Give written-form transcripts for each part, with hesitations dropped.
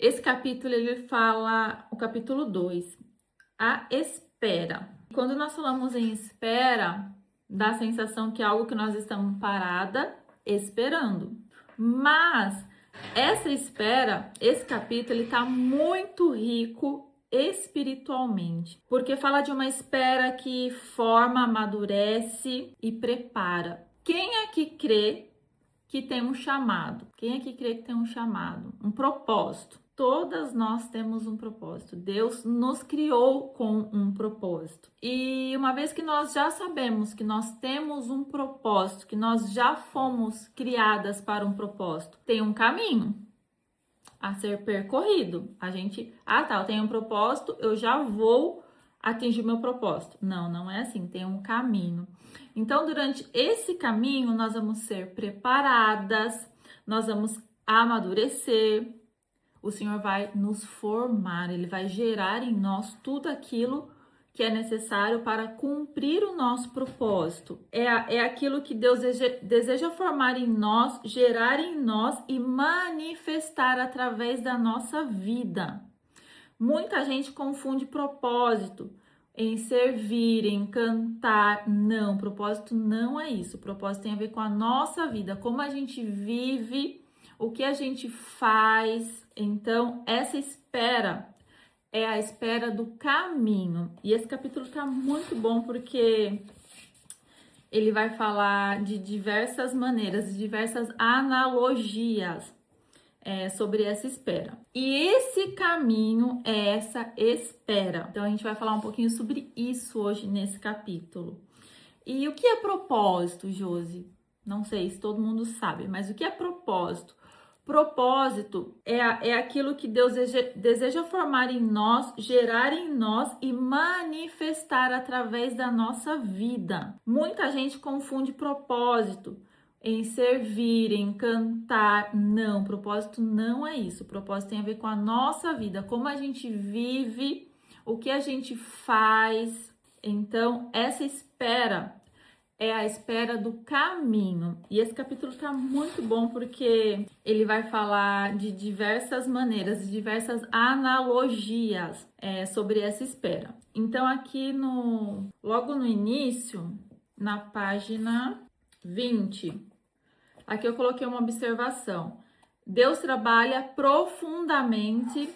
Esse capítulo ele fala, o capítulo 2, a espera. Quando nós falamos em espera, dá a sensação que é algo que nós estamos parada esperando. Mas essa espera, esse capítulo, ele tá muito rico espiritualmente, porque fala de uma espera que forma, amadurece e prepara. Quem é que crê que tem um chamado? Quem é que crê que tem um chamado? Um propósito. Todas nós temos um propósito. Deus nos criou com um propósito. E uma vez que nós já sabemos que nós temos um propósito, que nós já fomos criadas para um propósito, tem um caminho a ser percorrido. A gente, eu tenho um propósito, eu já vou atingir meu propósito. Não, não é assim, tem um caminho. Então, durante esse caminho, nós vamos ser preparadas, nós vamos amadurecer. O Senhor vai nos formar, Ele vai gerar em nós tudo aquilo que é necessário para cumprir o nosso propósito. É aquilo que Deus deseja formar em nós, gerar em nós e manifestar através da nossa vida. Muita gente confunde propósito em servir, em cantar. Não, propósito não é isso. Propósito tem a ver com a nossa vida, como a gente vive, o que a gente faz. Então, essa espera é a espera do caminho. E esse capítulo tá muito bom porque ele vai falar de diversas maneiras, de diversas analogias sobre essa espera. E esse caminho é essa espera. Então a gente vai falar um pouquinho sobre isso hoje nesse capítulo. E o que é propósito, Josi? Não sei se todo mundo sabe, mas o que é propósito? Propósito é aquilo que Deus deseja formar em nós, gerar em nós e manifestar através da nossa vida. Muita gente confunde propósito em servir, em cantar. Não, propósito não é isso. Propósito tem a ver com a nossa vida, como a gente vive, o que a gente faz. Então, essa espera é a espera do caminho. E esse capítulo tá muito bom porque ele vai falar de diversas maneiras, de diversas analogias sobre essa espera. Então, aqui logo no início, na página 20, aqui eu coloquei uma observação. Deus trabalha profundamente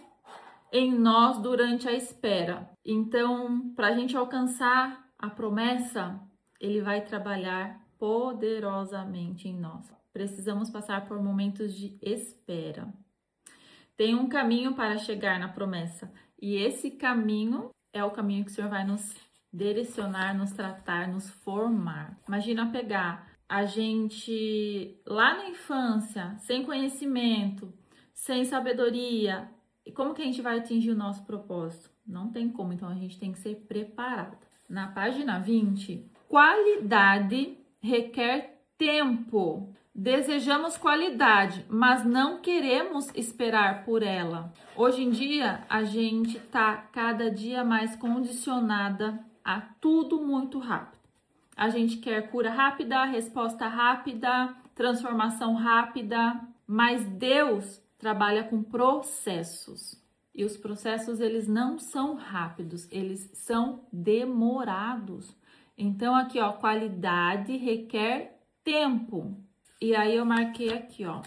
em nós durante a espera. Então, para a gente alcançar a promessa, Ele vai trabalhar poderosamente em nós. Precisamos passar por momentos de espera. Tem um caminho para chegar na promessa. E esse caminho é o caminho que o Senhor vai nos direcionar, nos tratar, nos formar. Imagina pegar a gente lá na infância, sem conhecimento, sem sabedoria. E como que a gente vai atingir o nosso propósito? Não tem como, então a gente tem que ser preparado. Na página 20, qualidade requer tempo. Desejamos qualidade, mas não queremos esperar por ela. Hoje em dia, a gente tá cada dia mais condicionada a tudo muito rápido. A gente quer cura rápida, resposta rápida, transformação rápida, mas Deus trabalha com processos. E os processos, eles não são rápidos, eles são demorados. Então, aqui, ó, qualidade requer tempo. E aí eu marquei aqui, ó.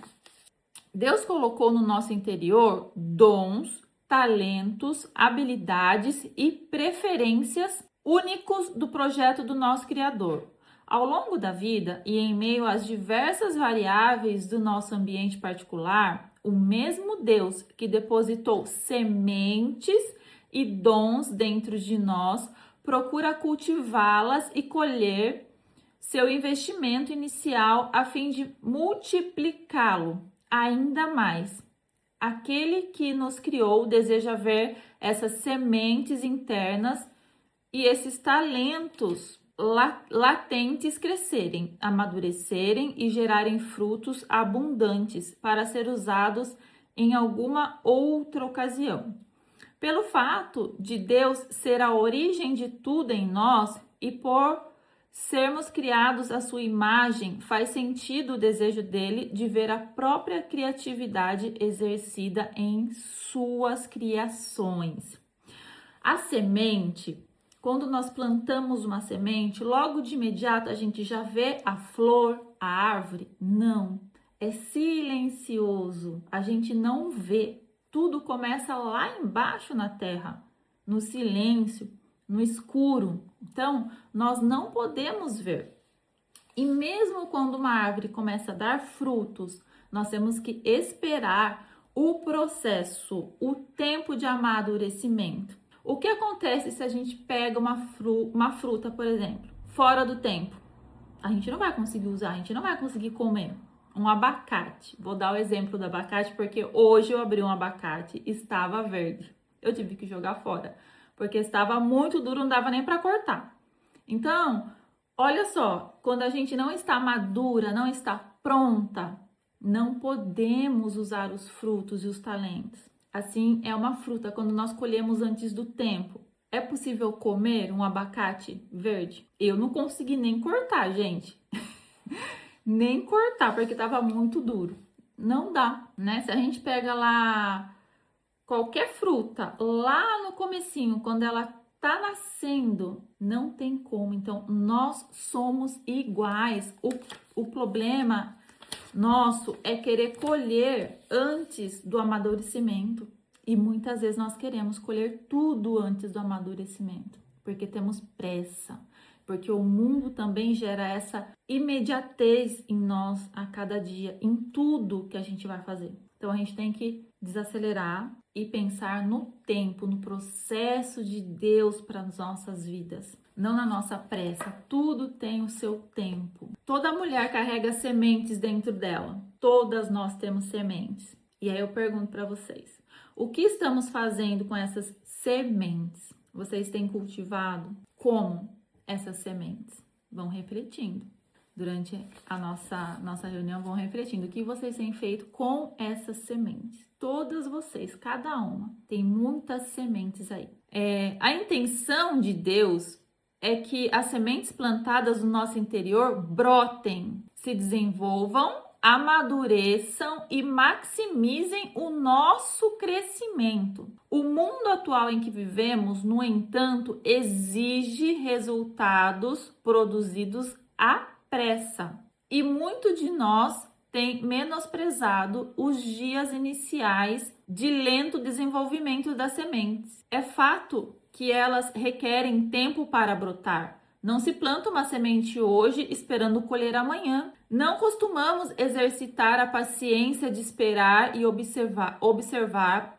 Deus colocou no nosso interior dons, talentos, habilidades e preferências únicos do projeto do nosso Criador. Ao longo da vida e em meio às diversas variáveis do nosso ambiente particular, o mesmo Deus que depositou sementes e dons dentro de nós procura cultivá-las e colher seu investimento inicial a fim de multiplicá-lo ainda mais. Aquele que nos criou deseja ver essas sementes internas e esses talentos latentes crescerem, amadurecerem e gerarem frutos abundantes para ser usados em alguma outra ocasião. Pelo fato de Deus ser a origem de tudo em nós e por Sermos criados à sua imagem faz sentido o desejo dele de ver a própria criatividade exercida em suas criações. A semente, quando nós plantamos uma semente, logo de imediato a gente já vê a flor, a árvore? Não, é silencioso, a gente não vê. Tudo começa lá embaixo na terra, no silêncio, no escuro. Então, nós não podemos ver. E mesmo quando uma árvore começa a dar frutos, nós temos que esperar o processo, o tempo de amadurecimento. O que acontece se a gente pega uma fruta, por exemplo, fora do tempo? A gente não vai conseguir usar, a gente não vai conseguir comer. Um abacate. Vou dar o exemplo do abacate porque hoje eu abri um abacate, estava verde. Eu tive que jogar fora, porque estava muito duro, não dava nem para cortar. Então, olha só, quando a gente não está madura, não está pronta, não podemos usar os frutos e os talentos. Assim é uma fruta, quando nós colhemos antes do tempo. É possível comer um abacate verde? Eu não consegui nem cortar, gente. Nem cortar, porque estava muito duro. Não dá, né? Se a gente pega lá qualquer fruta, lá no comecinho, quando ela tá nascendo, não tem como. Então, nós somos iguais. O problema nosso é querer colher antes do amadurecimento. E muitas vezes nós queremos colher tudo antes do amadurecimento, porque temos pressa, porque o mundo também gera essa imediatez em nós a cada dia, em tudo que a gente vai fazer. Então a gente tem que desacelerar e pensar no tempo, no processo de Deus para as nossas vidas, não na nossa pressa. Tudo tem o seu tempo. Toda mulher carrega sementes dentro dela. Todas nós temos sementes. E aí eu pergunto para vocês, o que estamos fazendo com essas sementes? Vocês têm cultivado? Como essas sementes? Vão refletindo. Durante a nossa reunião, vão refletindo o que vocês têm feito com essas sementes. Todas vocês, cada uma, tem muitas sementes aí. A intenção de Deus é que as sementes plantadas no nosso interior brotem, se desenvolvam, amadureçam e maximizem o nosso crescimento. O mundo atual em que vivemos, no entanto, exige resultados produzidos à pressa. E muito de nós tem menosprezado os dias iniciais de lento desenvolvimento das sementes. É fato que elas requerem tempo para brotar. Não se planta uma semente hoje esperando colher amanhã. Não costumamos exercitar a paciência de esperar e observar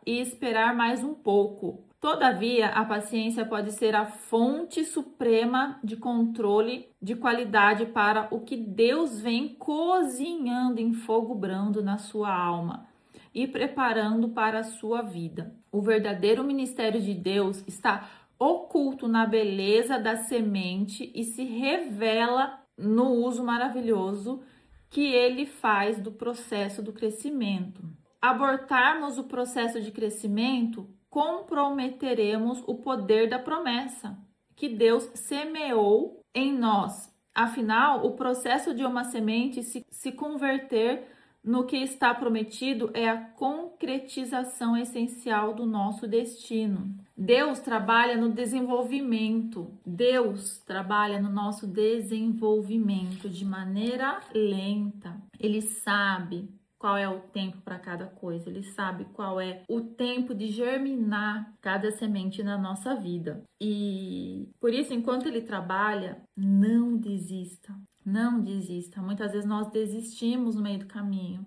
e esperar mais um pouco. Todavia, a paciência pode ser a fonte suprema de controle de qualidade para o que Deus vem cozinhando em fogo brando na sua alma e preparando para a sua vida. O verdadeiro ministério de Deus está oculto na beleza da semente e se revela no uso maravilhoso que ele faz do processo do crescimento. Abortarmos o processo de crescimento, comprometeremos o poder da promessa que Deus semeou em nós. Afinal, o processo de uma semente se converter no que está prometido é a concretização essencial do nosso destino. Deus trabalha no desenvolvimento. Deus trabalha no nosso desenvolvimento de maneira lenta. Ele sabe qual é o tempo para cada coisa, ele sabe qual é o tempo de germinar cada semente na nossa vida. E por isso, enquanto ele trabalha, não desista, não desista. Muitas vezes nós desistimos no meio do caminho,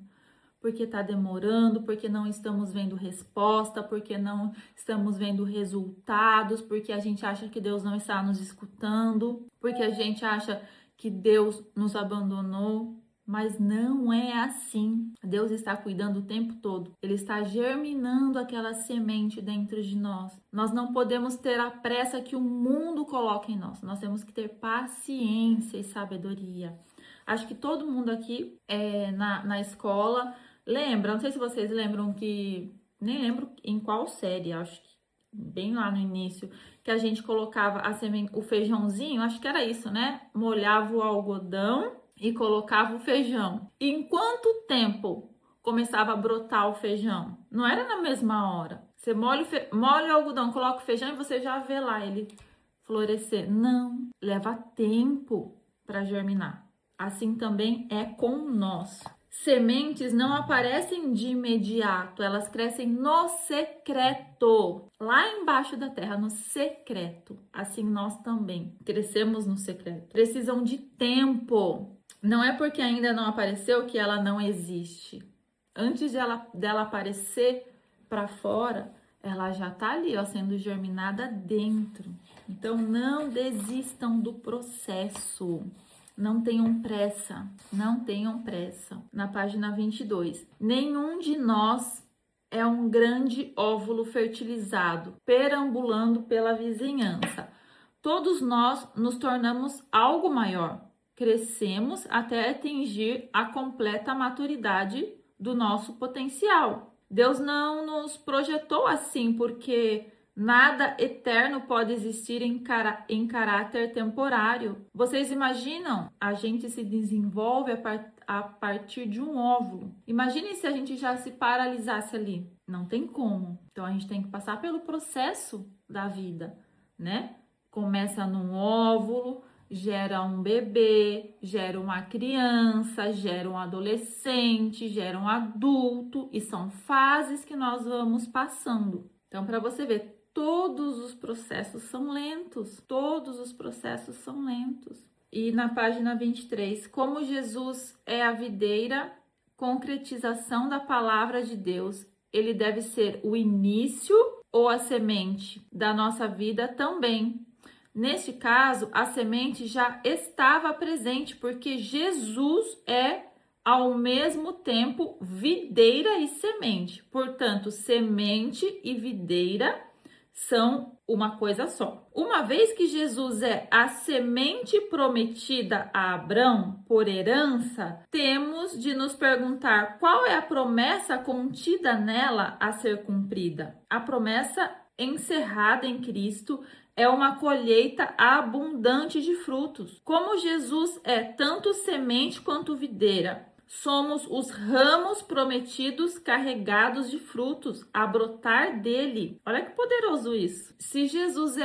porque está demorando, porque não estamos vendo resposta, porque não estamos vendo resultados, porque a gente acha que Deus não está nos escutando, porque a gente acha que Deus nos abandonou. Mas não é assim. Deus está cuidando o tempo todo. Ele está germinando aquela semente dentro de nós. Nós não podemos ter a pressa que o mundo coloca em nós. Nós temos que ter paciência e sabedoria. Acho que todo mundo aqui na escola lembra. Não sei se vocês lembram que... Nem lembro em qual série, acho bem lá no início, que a gente colocava o feijãozinho, acho que era isso, né? Molhava o algodão e colocava o feijão. E em quanto tempo começava a brotar o feijão? Não era na mesma hora. Você molha o algodão, coloca o feijão e você já vê lá ele florescer. Não, leva tempo para germinar. Assim também é com nós. Sementes não aparecem de imediato, elas crescem no secreto, lá embaixo da terra, no secreto. Assim nós também crescemos no secreto. Precisam de tempo. Não é porque ainda não apareceu que ela não existe. Antes dela aparecer para fora, ela já tá ali, ó, sendo germinada dentro. Então não desistam do processo. Não tenham pressa, não tenham pressa. Na página 22. Nenhum de nós é um grande óvulo fertilizado, perambulando pela vizinhança. Todos nós nos tornamos algo maior. Crescemos até atingir a completa maturidade do nosso potencial. Deus não nos projetou assim porque nada eterno pode existir em caráter temporário. Vocês imaginam? A gente se desenvolve a partir de um óvulo. Imaginem se a gente já se paralisasse ali. Não tem como. Então a gente tem que passar pelo processo da vida, né? Começa num óvulo, gera um bebê, gera uma criança, gera um adolescente, gera um adulto, e são fases que nós vamos passando. Então, para você ver, todos os processos são lentos, todos os processos são lentos. E na página 23, como Jesus é a videira, concretização da palavra de Deus, ele deve ser o início ou a semente da nossa vida também. Neste caso, a semente já estava presente, porque Jesus é, ao mesmo tempo, videira e semente. Portanto, semente e videira são uma coisa só. Uma vez que Jesus é a semente prometida a Abrão por herança, temos de nos perguntar qual é a promessa contida nela a ser cumprida. A promessa encerrada em Cristo é uma colheita abundante de frutos. Como Jesus é tanto semente quanto videira, somos os ramos prometidos carregados de frutos a brotar dele. Olha que poderoso isso. Se Jesus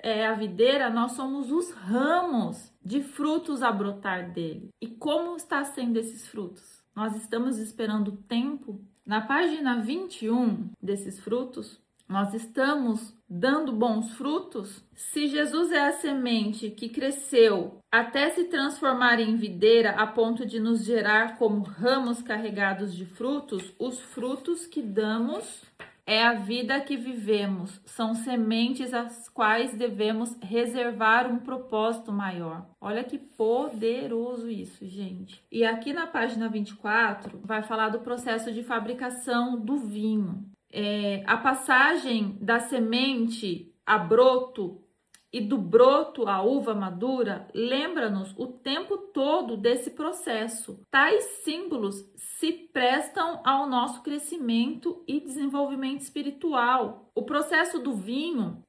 é a videira, nós somos os ramos de frutos a brotar dele. E como está sendo esses frutos? Nós estamos esperando tempo. Na página 21 desses frutos, nós estamos dando bons frutos? Se Jesus é a semente que cresceu até se transformar em videira a ponto de nos gerar como ramos carregados de frutos, os frutos que damos é a vida que vivemos. São sementes às quais devemos reservar um propósito maior. Olha que poderoso isso, gente. E aqui na página 24 vai falar do processo de fabricação do vinho. A passagem da semente a broto e do broto à uva madura lembra-nos o tempo todo desse processo. Tais símbolos se prestam ao nosso crescimento e desenvolvimento espiritual. O processo do vinho,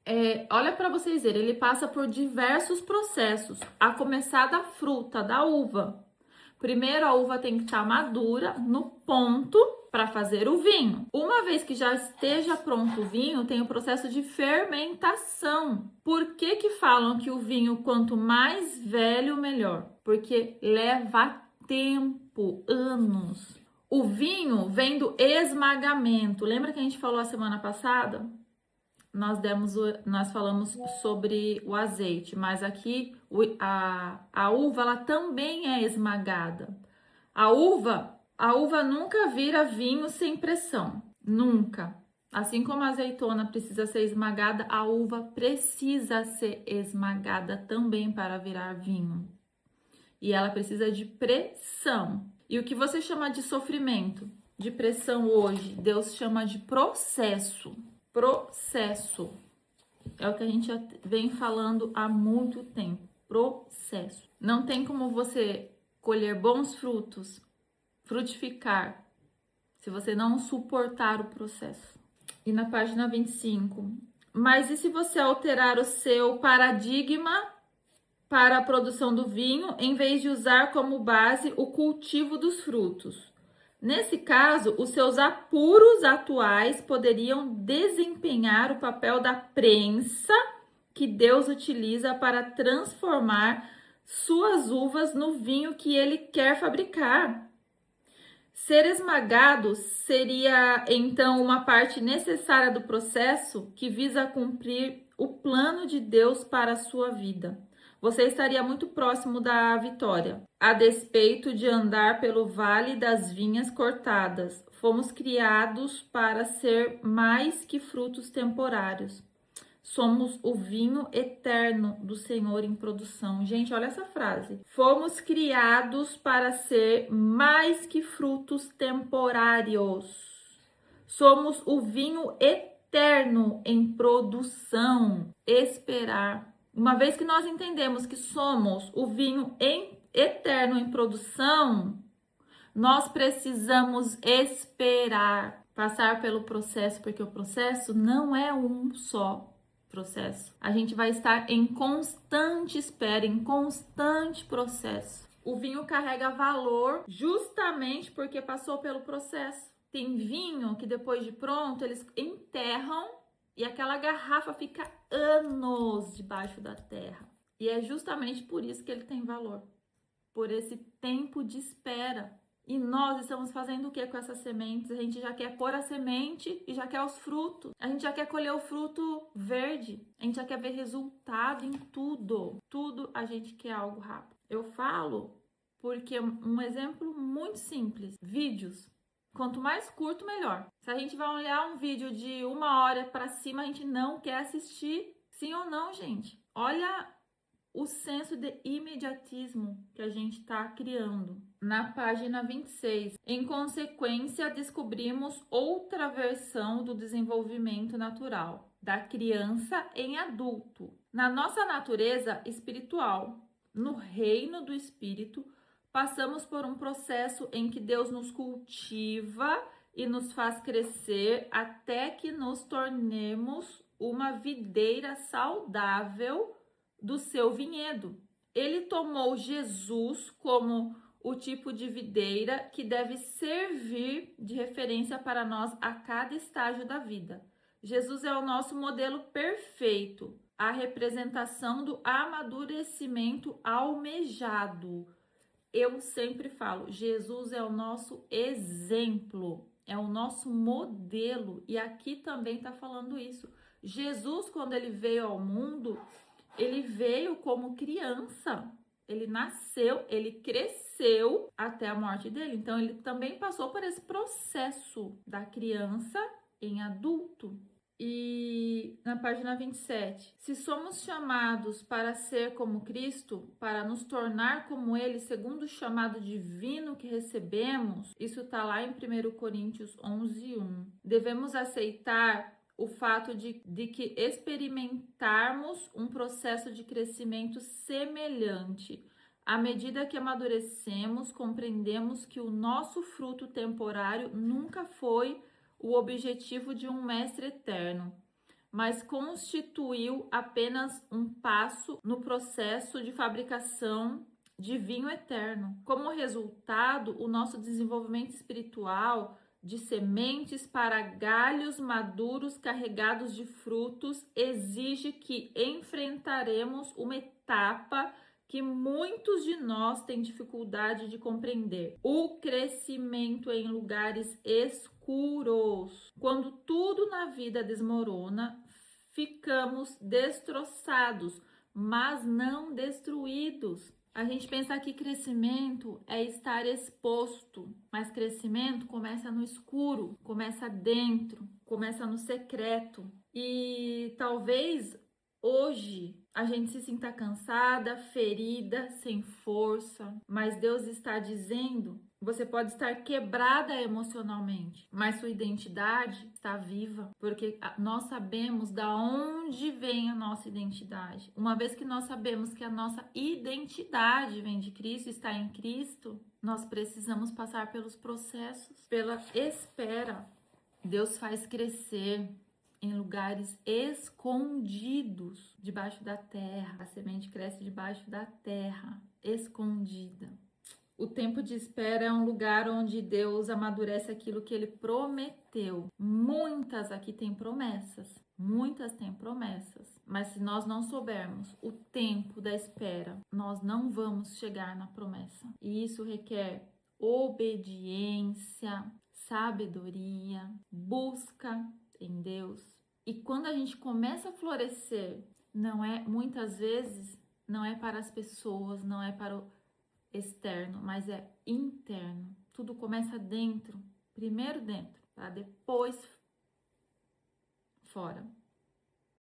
olha para vocês verem, ele passa por diversos processos, a começar da fruta, da uva. Primeiro, a uva tem que estar madura no ponto para fazer o vinho. Uma vez que já esteja pronto o vinho, tem o processo de fermentação. Por que que falam que o vinho, quanto mais velho, melhor? Porque leva tempo, anos. O vinho vem do esmagamento. Lembra que a gente falou a semana passada? Nós falamos sobre o azeite, mas aqui a uva ela também é esmagada. A uva nunca vira vinho sem pressão, nunca. Assim como a azeitona precisa ser esmagada, a uva precisa ser esmagada também para virar vinho. E ela precisa de pressão. E o que você chama de sofrimento, de pressão hoje, Deus chama de processo. Processo. É o que a gente vem falando há muito tempo. Processo. Não tem como você colher bons frutos, frutificar, se você não suportar o processo. E na página 25, Mas e se você alterar o seu paradigma para a produção do vinho, em vez de usar como base o cultivo dos frutos? Nesse caso, os seus apuros atuais poderiam desempenhar o papel da prensa que Deus utiliza para transformar suas uvas no vinho que ele quer fabricar. Ser esmagado seria, então, uma parte necessária do processo que visa cumprir o plano de Deus para a sua vida. Você estaria muito próximo da vitória. A despeito de andar pelo vale das vinhas cortadas, fomos criados para ser mais que frutos temporários. Somos o vinho eterno do Senhor em produção. Gente, olha essa frase. Fomos criados para ser mais que frutos temporários. Somos o vinho eterno em produção. Esperar. Uma vez que nós entendemos que somos o vinho eterno em produção, nós precisamos esperar, passar pelo processo, porque o processo não é um só processo. A gente vai estar em constante espera, em constante processo. O vinho carrega valor justamente porque passou pelo processo. Tem vinho que depois de pronto eles enterram e aquela garrafa fica anos debaixo da terra. E é justamente por isso que ele tem valor. Por esse tempo de espera. E nós estamos fazendo o que com essas sementes? A gente já quer pôr a semente e já quer os frutos. A gente já quer colher o fruto verde. A gente já quer ver resultado em tudo. Tudo a gente quer algo rápido. Eu falo porque um exemplo muito simples. Vídeos. Quanto mais curto, melhor. Se a gente vai olhar um vídeo de 1 hora para cima, a gente não quer assistir. Sim ou não, gente? Olha o senso de imediatismo que a gente está criando. Na página 26, em consequência, descobrimos outra versão do desenvolvimento natural, da criança em adulto. Na nossa natureza espiritual, no reino do espírito, passamos por um processo em que Deus nos cultiva e nos faz crescer até que nos tornemos uma videira saudável do seu vinhedo. Ele tomou Jesus como o tipo de videira que deve servir de referência para nós a cada estágio da vida. Jesus é o nosso modelo perfeito, a representação do amadurecimento almejado. Eu sempre falo, Jesus é o nosso exemplo, é o nosso modelo. E aqui também está falando isso. Jesus, quando ele veio ao mundo, ele veio como criança, ele nasceu, ele cresceu até a morte dele. Então, ele também passou por esse processo da criança em adulto. E na página 27, se somos chamados para ser como Cristo, para nos tornar como Ele, segundo o chamado divino que recebemos, isso está lá em 1 Coríntios 11:1. Devemos aceitar o fato de que experimentarmos um processo de crescimento semelhante. À medida que amadurecemos, compreendemos que o nosso fruto temporário nunca foi o objetivo de um mestre eterno, mas constituiu apenas um passo no processo de fabricação de vinho eterno. Como resultado, o nosso desenvolvimento espiritual de sementes para galhos maduros carregados de frutos exige que enfrentaremos uma etapa que muitos de nós têm dificuldade de compreender: o crescimento em lugares escuros. Quando tudo na vida desmorona, ficamos destroçados, mas não destruídos. A gente pensa que crescimento é estar exposto, mas crescimento começa no escuro, começa dentro, começa no secreto. E talvez hoje a gente se sinta cansada, ferida, sem força, mas Deus está dizendo: você pode estar quebrada emocionalmente, mas sua identidade está viva, porque nós sabemos da onde vem a nossa identidade. Uma vez que nós sabemos que a nossa identidade vem de Cristo, está em Cristo, nós precisamos passar pelos processos, pela espera. Deus faz crescer em lugares escondidos, debaixo da terra. A semente cresce debaixo da terra, escondida. O tempo de espera é um lugar onde Deus amadurece aquilo que Ele prometeu. Muitas aqui têm promessas, muitas têm promessas. Mas se nós não soubermos o tempo da espera, nós não vamos chegar na promessa. E isso requer obediência, sabedoria, busca em Deus. E quando a gente começa a florescer, muitas vezes não é para as pessoas, não é para o externo, mas é interno. Tudo começa dentro, primeiro dentro, para depois fora.